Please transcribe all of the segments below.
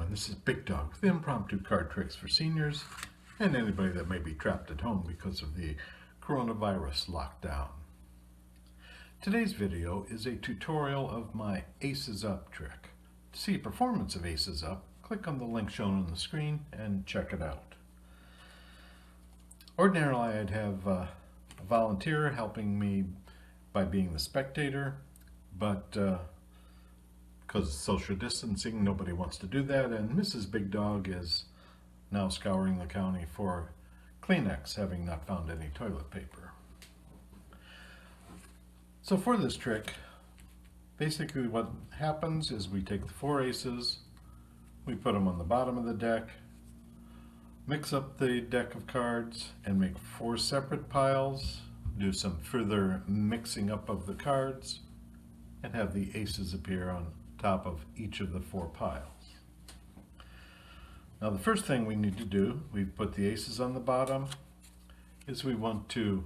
this is BigDog with impromptu card tricks for seniors and anybody that may be trapped at home because of the coronavirus lockdown. Today's video is a tutorial of my Aces Up trick. To see a performance of Aces Up, click on the link shown on the screen and check it out. Ordinarily, I'd have a volunteer helping me by being the spectator, but because of social distancing, nobody wants to do that, and Mrs. BigDog is now scouring the county for Kleenex, having not found any toilet paper. So for this trick, basically what happens is we take the 4 aces, we put them on the bottom of the deck, mix up the deck of cards, and make 4 separate piles, do some further mixing up of the cards, and have the aces appear on top of each of the 4 piles. Now the first thing we need to do, we've put the aces on the bottom, is we want to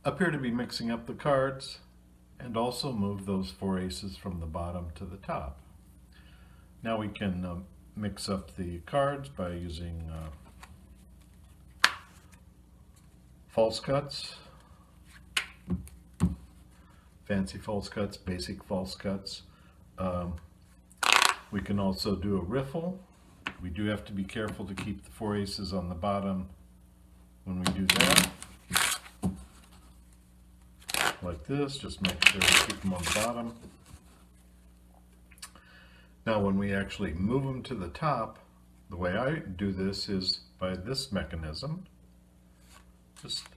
appear to be mixing up the cards and also move those 4 aces from the bottom to the top. Now we can mix up the cards by using false cuts, fancy false cuts, basic false cuts. We can also do a riffle. We do have to be careful to keep the 4 aces on the bottom when we do that. Like this, just make sure to keep them on the bottom. Now when we actually move them to the top, the way I do this is by this mechanism. Just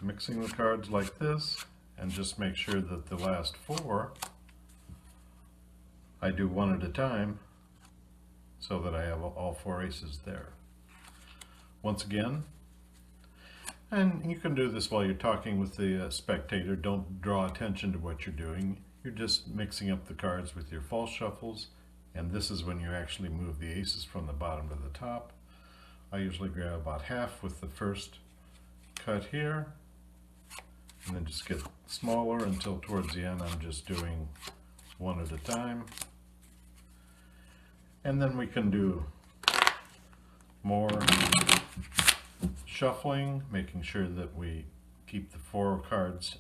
mixing the cards like this, and just make sure that the last 4 I do one at a time so that I have all 4 aces there. Once again, and you can do this while you're talking with the spectator, don't draw attention to what you're doing. You're just mixing up the cards with your false shuffles, and this is when you actually move the aces from the bottom to the top. I usually grab about half with the first cut here, and then just get smaller until towards the end I'm just doing one at a time. And then we can do more shuffling, making sure that we keep the 4 cards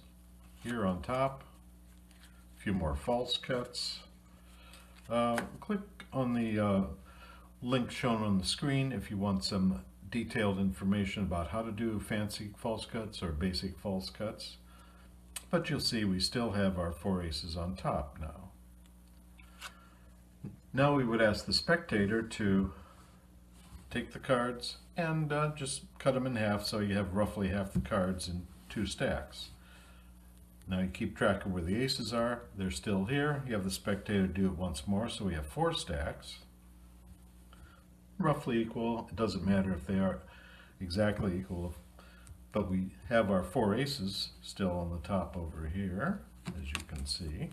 here on top. A few more false cuts. Click on the link shown on the screen if you want some detailed information about how to do fancy false cuts or basic false cuts. But you'll see we still have our 4 aces on top now. Now we would ask the spectator to take the cards and just cut them in half so you have roughly half the cards in 2 stacks. Now you keep track of where the aces are. They're still here. You have the spectator do it once more, so we have 4 stacks. Roughly equal. It doesn't matter if they are exactly equal, but we have our 4 aces still on the top over here, as you can see.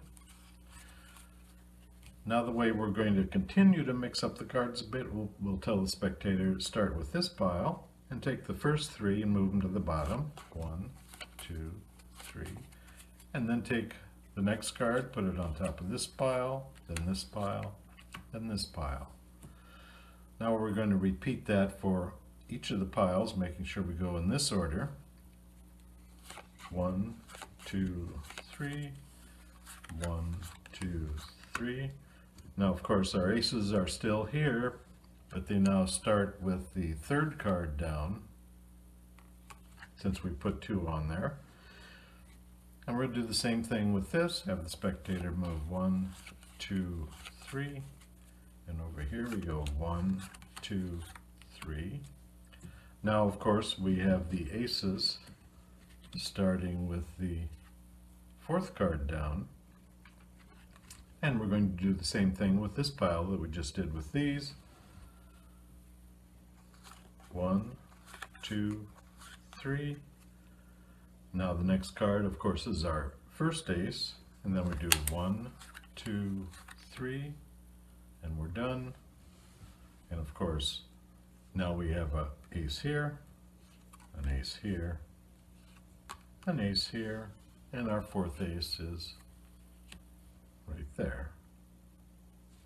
Now the way we're going to continue to mix up the cards a bit, we'll tell the spectator to start with this pile and take the first 3 and move them to the bottom. 1, 2, 3. And then take the next card, put it on top of this pile, then this pile, then this pile. Now we're going to repeat that for each of the piles, making sure we go in this order. 1, 2, 3, 1, 2, 3. Now, of course, our aces are still here, but they now start with the 3rd card down, since we put 2 on there. And we're going to do the same thing with this. Have the spectator move 1, 2, 3. And over here we go 1, 2, 3. Now, of course, we have the aces starting with the 4th card down. And we're going to do the same thing with this pile that we just did with these. 1, 2, 3. Now the next card, of course, is our first ace, and then we do 1, 2, 3, and we're done. And of course, now we have an ace here, an ace here, an ace here, and our 4th ace is right there.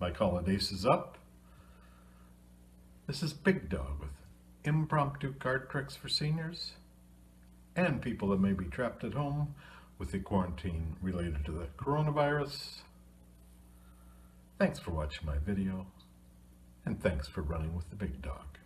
My call it aces up. This is BigDog with impromptu card tricks for seniors and people that may be trapped at home with the quarantine related to the coronavirus. Thanks for watching my video, and thanks for running with the Big Dog.